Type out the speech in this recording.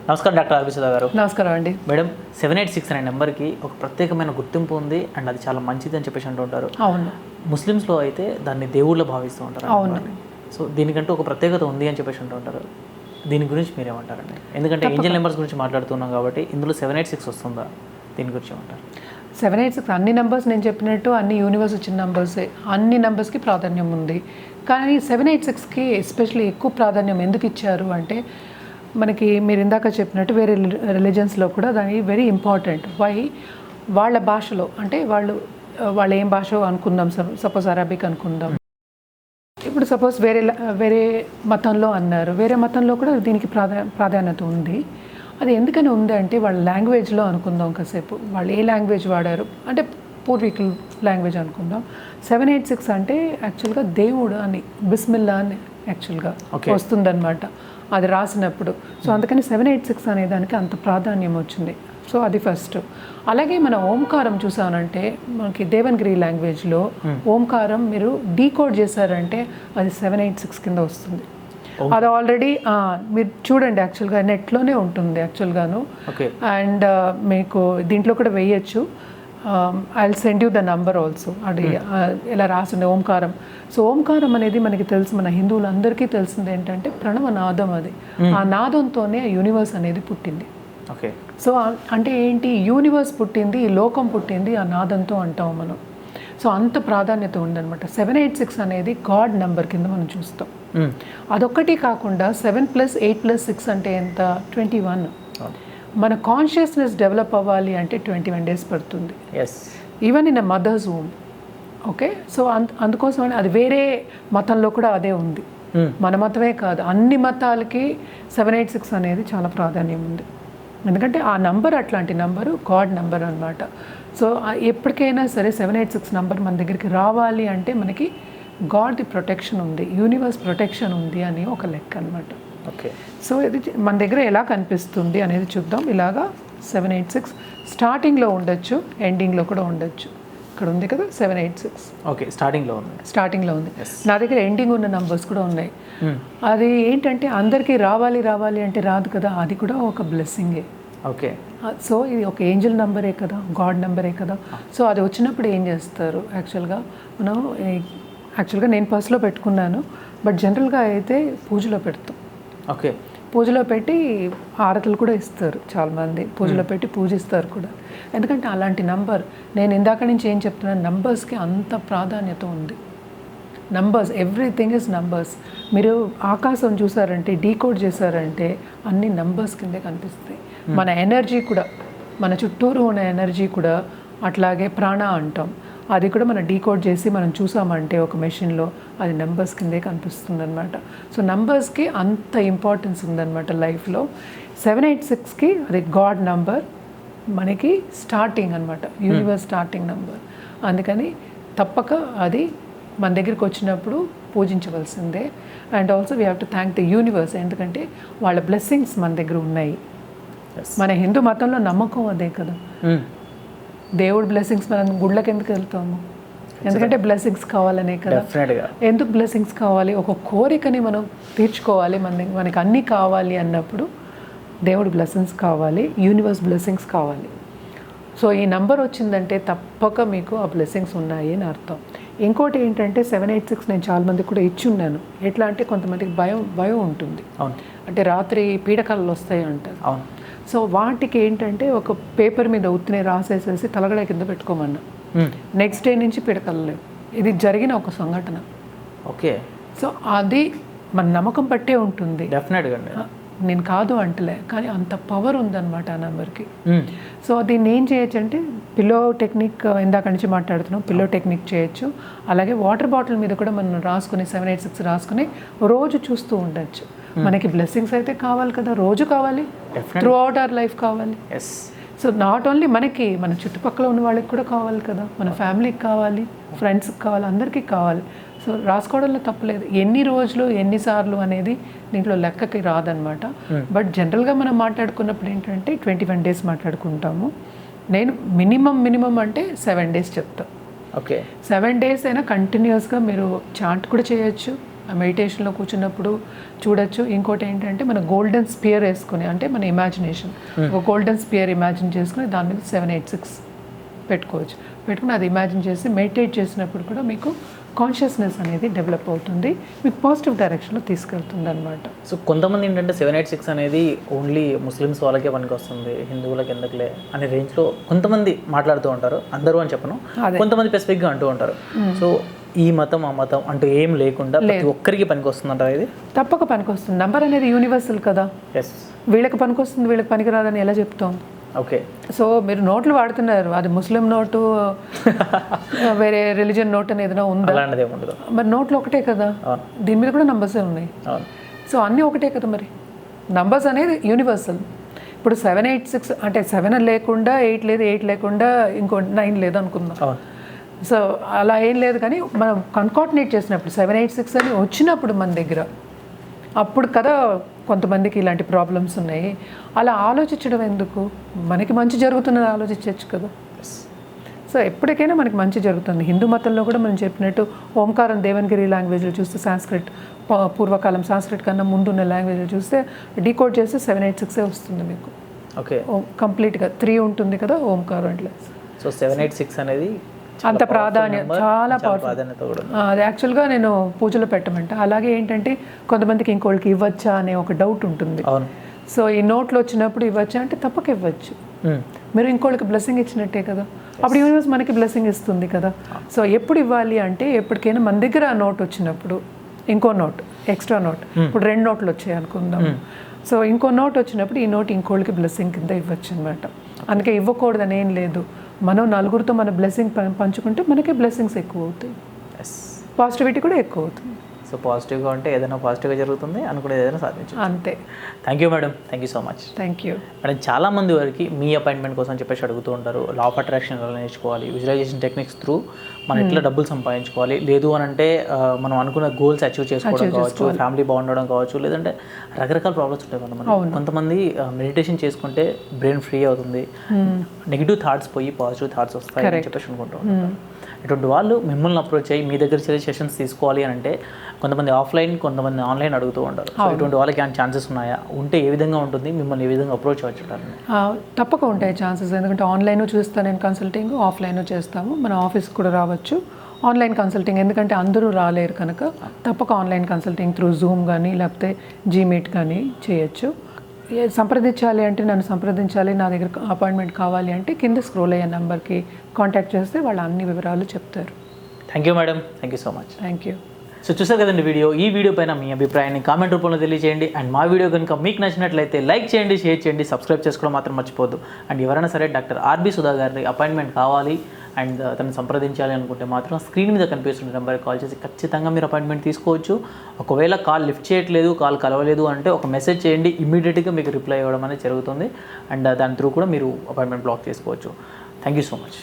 నమస్కారం డాక్టర్ అభిసుధ గారు. నమస్కారం అండి. మేడం, 786 అనే నెంబర్కి ఒక ప్రత్యేకమైన గుర్తింపు ఉంది అండ్ అది చాలా మంచిది అని చెప్పేసి అంటూ ఉంటారు. అవును. ముస్లిమ్స్లో అయితే దాన్ని దేవుళ్ళ భావిస్తూ ఉంటారు. అవును. సో దీనికంటూ ఒక ప్రత్యేకత ఉంది అని చెప్పేసి అంటూ ఉంటారు. దీని గురించి మీరేమంటారండి? ఎందుకంటే ఏంజల్ నెంబర్స్ గురించి మాట్లాడుతున్నాం కాబట్టి ఇందులో 786 వస్తుందా? దీని గురించి ఏమంటారు? 786 అన్ని నెంబర్స్ నేను చెప్పినట్టు అన్ని యూనివర్స్ వచ్చిన నెంబర్సే. అన్ని నెంబర్స్కి ప్రాధాన్యం ఉంది. కానీ 786కి ఎస్పెషల్లీ ఎక్కువ ప్రాధాన్యం ఎందుకు ఇచ్చారు అంటే, మనకి మీరు ఇందాక చెప్పినట్టు వేరే రిలీజన్స్లో కూడా దాని వెరీ ఇంపార్టెంట్. వై? వాళ్ళ భాషలో అంటే వాళ్ళు ఏం భాష అనుకుందాం, సపోజ్ అరబిక్ అనుకుందాం. ఇప్పుడు సపోజ్ వేరే మతంలో అన్నారు, వేరే మతంలో కూడా దీనికి ప్రాధాన్యత ఉంది. అది ఎందుకని ఉంది అంటే వాళ్ళ లాంగ్వేజ్లో అనుకుందాం కాసేపు. వాళ్ళు ఏ లాంగ్వేజ్ వాడారు అంటే పూర్వీకుల లాంగ్వేజ్ అనుకుందాం. 786 అంటే యాక్చువల్గా దేవుడు అని, బిస్మిల్లా అని యాక్చువల్గా వస్తుందన్నమాట అది రాసినప్పుడు. సో అందుకని 786 అనే దానికి అంత ప్రాధాన్యం వచ్చింది. సో అది ఫస్ట్. అలాగే మన ఓంకారం చూసానంటే మనకి దేవన్గిరి లాంగ్వేజ్లో ఓంకారం మీరు డీకోడ్ చేశారంటే అది 786 కింద వస్తుంది. అది ఆల్రెడీ మీరు చూడండి, యాక్చువల్గా నెట్లోనే ఉంటుంది యాక్చువల్గాను. అండ్ మీకు దీంట్లో కూడా వేయచ్చు. I will send you the number also. అది ఇలా రాసింది ఓంకారం. సో ఓంకారం అనేది మనకి తెలుసు, మన హిందువులందరికీ తెలిసింది ఏంటంటే ప్రణవనాదం. అది ఆ నాదంతోనే యూనివర్స్ అనేది పుట్టింది. ఓకే. సో అంటే ఏంటి, యూనివర్స్ పుట్టింది, ఈ లోకం పుట్టింది ఆ నాదంతో అంటాం మనం. సో అంత ప్రాధాన్యత ఉందన్నమాట. 786 అనేది గాడ్ నెంబర్ కింద మనం చూస్తాం. అదొక్కటి కాకుండా 7 + 8 + 6 అంటే ఎంత? 21. మన కాన్షియస్నెస్ డెవలప్ అవ్వాలి అంటే 21 days పడుతుంది. Even in a mothers womb. Okay. So అందుకోసం అది వేరే మతంలో కూడా అదే ఉంది. మన మతమే కాదు, అన్ని మతాలకి 786 అనేది చాలా ప్రాధాన్యం ఉంది. ఎందుకంటే ఆ నంబర్ అట్లాంటి నంబరు, గాడ్ నెంబర్ అనమాట. సో ఎప్పటికైనా సరే 786 నంబర్ మన దగ్గరికి రావాలి అంటే మనకి గాడ్ది ప్రొటెక్షన్ ఉంది, యూనివర్స్ ప్రొటెక్షన్ ఉంది అని ఒక లెక్క అనమాట. ఓకే. సో ఇది మన దగ్గర ఎలా కనిపిస్తుంది అనేది చూద్దాం. ఇలాగా 786 స్టార్టింగ్లో ఉండొచ్చు, ఎండింగ్లో కూడా ఉండొచ్చు. ఇక్కడ ఉంది కదా 786. ఓకే. స్టార్టింగ్లో ఉంది. నా దగ్గర ఎండింగ్ ఉన్న నంబర్స్ కూడా ఉన్నాయి. అది ఏంటంటే అందరికీ రావాలి అంటే రాదు కదా, అది కూడా ఒక బ్లెస్సింగే. ఓకే. సో ఇది ఒక ఏంజల్ నెంబరే కదా, గాడ్ నెంబరే కదా. సో అది వచ్చినప్పుడు ఏం చేస్తారు యాక్చువల్గా నేను పర్సులో పెట్టుకున్నాను, బట్ జనరల్గా అయితే పూజలో పెడతాం. ఓకే. పూజలో పెట్టి హారతులు కూడా ఇస్తారు చాలామంది, పూజలో పెట్టి పూజిస్తారు కూడా. ఎందుకంటే అలాంటి నంబర్, నేను ఇందాక నుంచి ఏం చెప్తున్నాను, నంబర్స్కి అంత ప్రాధాన్యత ఉంది. Numbers, everything is numbers. మీరు ఆకాశం చూసారంటే, డీకోడ్ చేశారంటే అన్ని నంబర్స్ కిందే కనిపిస్తాయి. మన ఎనర్జీ కూడా, మన చుట్టూరు ఉన్న ఎనర్జీ కూడా అట్లాగే ప్రాణ అంటాం. అది కూడా మనం డీకోడ్ చేసి మనం చూసామంటే ఒక మెషిన్లో అది నెంబర్స్ కిందే కనిపిస్తుంది అనమాట. సో నంబర్స్కి అంత ఇంపార్టెన్స్ ఉందన్నమాట లైఫ్లో. 786కి అది గాడ్ నంబర్, మనకి స్టార్టింగ్ అనమాట, యూనివర్స్ స్టార్టింగ్ నంబర్. అందుకని తప్పక అది మన దగ్గరికి వచ్చినప్పుడు పూజించవలసిందే. And also we have to thank the universe, ఎందుకంటే వాళ్ళ బ్లెస్సింగ్స్ మన దగ్గర ఉన్నాయి. మన హిందూ మతంలో నమ్మకం అదే కదా, దేవుడి బ్లెస్సింగ్స్. మనం గుళ్ళకి ఎందుకు వెళ్తాము? ఎందుకంటే బ్లెస్సింగ్స్ కావాలనే కదా. ఎందుకు బ్లెస్సింగ్స్ కావాలి? ఒక కోరికని మనం తీర్చుకోవాలి, మనకి అన్నీ కావాలి అన్నప్పుడు దేవుడి బ్లెస్సింగ్స్ కావాలి, యూనివర్స్ బ్లెస్సింగ్స్ కావాలి. సో ఈ నంబర్ వచ్చిందంటే తప్పక మీకు ఆ బ్లెస్సింగ్స్ ఉన్నాయి అని అర్థం. ఇంకోటి ఏంటంటే 786 నేను చాలామందికి కూడా ఇచ్చి ఉన్నాను. ఎట్లా అంటే కొంతమందికి భయం ఉంటుంది, అంటే రాత్రి పీడకలలు వస్తాయి అంటారు. సో వాటికి ఏంటంటే ఒక పేపర్ మీద ఉత్తినే రాసేసేసి తలగడ కింద పెట్టుకోమన్నా, నెక్స్ట్ డే నుంచి పీడకలలు లేవు. ఇది జరిగిన ఒక సంఘటన. ఓకే. సో అది మన నమ్మకం పట్టే ఉంటుంది. డెఫినెట్గా నేను కాదు అంటలే, కానీ అంత పవర్ ఉందన్నమాట ఆ నెంబర్కి. సో దీన్ని ఏం చేయొచ్చు అంటే పిల్లో టెక్నిక్, ఇందాక నుంచి మాట్లాడుతున్నాం, పిల్లో టెక్నిక్ చేయొచ్చు. అలాగే వాటర్ బాటిల్ మీద కూడా మనం రాసుకుని 786 రాసుకుని రోజు చూస్తూ ఉండొచ్చు. మనకి బ్లెస్సింగ్స్ అయితే కావాలి కదా, రోజు కావాలి, త్రూ అవుట్ అవర్ లైఫ్ కావాలి. సో నాట్ ఓన్లీ మనకి, మన చుట్టుపక్కల ఉన్న వాళ్ళకి కూడా కావాలి కదా, మన ఫ్యామిలీకి కావాలి, ఫ్రెండ్స్కి కావాలి, అందరికీ కావాలి. సో రాసుకోవడంలో తప్పలేదు. ఎన్ని రోజులు ఎన్నిసార్లు అనేది దీంట్లో లెక్కకి రాదనమాట. బట్ జనరల్గా మనం మాట్లాడుకున్నప్పుడు ఏంటంటే 21 days మాట్లాడుకుంటాము. నేను మినిమం అంటే 7 days చెప్తాను. ఓకే. 7 days అయినా కంటిన్యూస్గా మీరు చాంట్ కూడా చేయొచ్చు, మెడిటేషన్లో కూర్చున్నప్పుడు చూడొచ్చు. ఇంకోటి ఏంటంటే మన గోల్డెన్ స్పియర్ వేసుకుని, అంటే మన ఇమాజినేషన్ ఒక గోల్డెన్ స్పియర్ ఇమాజిన్ చేసుకుని దాని మీద 786 పెట్టుకోవచ్చు. పెట్టుకుని అది ఇమాజిన్ చేసి మెడిటేట్ చేసినప్పుడు కూడా మీకు కాన్షియస్నెస్ అనేది డెవలప్ అవుతుంది, మీకు పాజిటివ్ డైరెక్షన్లో తీసుకెళ్తుంది అనమాట. సో కొంతమంది ఏంటంటే 786 అనేది ఓన్లీ ముస్లిమ్స్ వాళ్ళకే పనికి వస్తుంది, హిందువులకి ఎందుకులే అనే రేంజ్లో కొంతమంది మాట్లాడుతూ ఉంటారు. అందరూ అని చెప్పను, కొంతమంది స్పెసిఫిక్గా అంటూ ఉంటారు. సో ఈ మతం ఆ మతం అంటూ ఏం లేకుండా ప్రతి ఒక్కరికి పనికి వస్తుందంటారా? ఇది తప్పక పనికి వస్తుంది. నంబర్ అనేది యూనివర్సల్ కదా. ఎస్, వీళ్ళకి పనికి వస్తుంది వీళ్ళకి పనికి రాదని ఎలా చెప్తాం? ఓకే. సో మీరు నోట్లు వాడుతున్నారు, అది ముస్లిం నోటు వేరే రిలీజియన్ నోట్ అని ఏదైనా ఉందా? అలాంటిది ఏమి ఉండదు. మరి నోట్లు ఒకటే కదా, దీని మీద కూడా నంబర్సే ఉన్నాయి. సో అన్నీ ఒకటే కదా. మరి నంబర్స్ అనేది యూనివర్సల్. ఇప్పుడు 786 అంటే 7 లేకుండా 8 లేదు, 8 లేకుండా ఇంకో 9 లేదు అనుకుందాం. సో అలా ఏం లేదు, కానీ మనం కన్కార్డినేట్ చేసినప్పుడు 786 అని వచ్చినప్పుడు మన దగ్గర అప్పుడు కదా కొంతమందికి ఇలాంటి ప్రాబ్లమ్స్ ఉన్నాయి. అలా ఆలోచించడం ఎందుకు? మనకి మంచి జరుగుతున్నది ఆలోచించవచ్చు కదా. సో ఎప్పటికైనా మనకి మంచి జరుగుతుంది. హిందూ మతంలో కూడా మనం చెప్పినట్టు ఓంకారం దేవనగిరి లాంగ్వేజ్లో చూస్తే సాంస్క్రిట్, పూర్వకాలం సాంస్క్రిట్ కన్నా ముందున్న లాంగ్వేజ్లో చూస్తే డీకోడ్ చేస్తే 786 వస్తుంది మీకు. ఓకే, కంప్లీట్గా 3 ఉంటుంది కదా ఓంకారం అట్లా. సో 786 అనేది అంత ప్రాధాన్యత, చాలా ప్రాధాన్యత కూడా అది యాక్చువల్గా నేను పూజలో పెట్టమంట. అలాగే ఏంటంటే కొంతమందికి ఇంకోళ్ళకి ఇవ్వచ్చా అనే ఒక డౌట్ ఉంటుంది. సో ఈ నోట్లు వచ్చినప్పుడు ఇవ్వచ్చా అంటే తప్పక ఇవ్వచ్చు. మీరు ఇంకోళ్ళకి బ్లెస్సింగ్ ఇచ్చినట్టే కదా, అప్పుడు యూనివర్స్ మనకి బ్లెస్సింగ్ ఇస్తుంది కదా. సో ఎప్పుడు ఇవ్వాలి అంటే ఎప్పటికైనా మన దగ్గర ఆ నోట్ వచ్చినప్పుడు ఇంకో నోట్, ఎక్స్ట్రా నోట్, ఇప్పుడు 2 నోట్లు వచ్చాయి అనుకుందాం. సో ఇంకో నోట్ వచ్చినప్పుడు ఈ నోట్ ఇంకోళ్ళకి బ్లెస్సింగ్ కింద ఇవ్వచ్చు అనమాట. అందుకే ఇవ్వకూడదని ఏం లేదు. మనం నలుగురితో మన బ్లెస్సింగ్ పంచుకుంటే మనకే బ్లెస్సింగ్స్ ఎక్కువ అవుతాయి, పాజిటివిటీ కూడా ఎక్కువ అవుతుంది. సో పాజిటివ్గా ఉంటే ఏదైనా పాజిటివ్గా జరుగుతుంది, అనుకునేది ఏదైనా సాధించు. అంతే. Thank you madam, thank you so much. Thank you madam. చాలామంది వరకు మీ అపాయింట్మెంట్ కోసం చెప్పేసి అడుగుతూ ఉంటారు, లా ఆఫ్ అట్రాక్షన్ ఎలా నేర్చుకోవాలి, విజువలైజేషన్ టెక్నిక్స్ త్రూ మనం ఎట్లా డబ్బులు సంపాదించుకోవాలి, లేదు అని అంటే మనం అనుకున్న గోల్స్ అచీవ్ చేసుకోవడం కావచ్చు, ఫ్యామిలీ బాగుండడం కావచ్చు, లేదంటే రకరకాల ప్రాబ్లమ్స్ ఉంటాయి కొంతమంది. కొంతమంది మెడిటేషన్ చేసుకుంటే బ్రెయిన్ ఫ్రీ అవుతుంది, నెగిటివ్ థాట్స్ పోయి పాజిటివ్ థాట్స్ వస్తాయి అని చెప్పేసి అనుకుంటూ ఉంటారు. ఇటువంటి వాళ్ళు మిమ్మల్ని అప్రోచ్ అయ్యి మీ దగ్గర సెషన్స్ తీసుకోవాలి అని అంటే కొంతమంది ఆఫ్లైన్, కొంతమంది ఆన్లైన్ అడుగుతూ ఉంటారు. సో ఇటువంటి వాళ్ళకి ఏమైనా ఛాన్సెస్ ఉన్నాయా? ఉంటే ఏ విధంగా ఉంటుంది, మిమ్మల్ని ఏ విధంగా అప్రోచ్ అవ్వచ్చు? తప్పక ఉంటాయి ఛాన్సెస్. ఎందుకంటే ఆన్లైన్ చూస్తాను నేను కన్సల్టింగ్, ఆఫ్లైన్ చేస్తాము. మన ఆఫీస్కి కూడా రావచ్చు ఆన్లైన్ కన్సల్టింగ్, ఎందుకంటే అందరూ రాలేరు కనుక తప్పక ఆన్లైన్ కన్సల్టింగ్ త్రూ జూమ్ కానీ లేకపోతే జీమీట్ కానీ చేయొచ్చు. సంప్రదించాలి అంటే నన్ను సంప్రదించాలి, నా దగ్గర అపాయింట్మెంట్ కావాలి అంటే కింద స్క్రోల్ అయ్యే నెంబర్కి కాంటాక్ట్ చేస్తే వాళ్ళు అన్ని వివరాలు చెప్తారు. Thank you madam, thank you so much. Thank you. So చూసారు కదండి వీడియో. ఈ వీడియో పైన మీ అభిప్రాయాన్ని కామెంట్ రూపంలో తెలియజేయండి. అండ్ మా వీడియో కనుక మీకు నచ్చినట్లయితే లైక్ చేయండి, షేర్ చేయండి, సబ్స్క్రైబ్ చేసుకోవడం మాత్రం మర్చిపోద్దు. అండ్ ఎవరైనా సరే డాక్టర్ ఆర్బి సుధా గారి అపాయింట్మెంట్ కావాలి అండ్ తనని సంప్రదించాలి అనుకుంటే మాత్రం స్క్రీన్ మీద కనిపిస్తున్న నెంబర్కి కాల్ చేసి ఖచ్చితంగా మీరు అపాయింట్మెంట్ తీసుకోవచ్చు. ఒకవేళ కాల్ లిఫ్ట్ చేయట్లేదు, కాల్ కలవలేదు అంటే ఒక మెసేజ్ చేయండి, ఇమ్మీడియట్గా మీకు రిప్లై ఇవ్వడం అనేది జరుగుతుంది. అండ్ దాని త్రూ కూడా మీరు అపాయింట్మెంట్ బ్లాక్ చేసుకోవచ్చు. Thank you so much.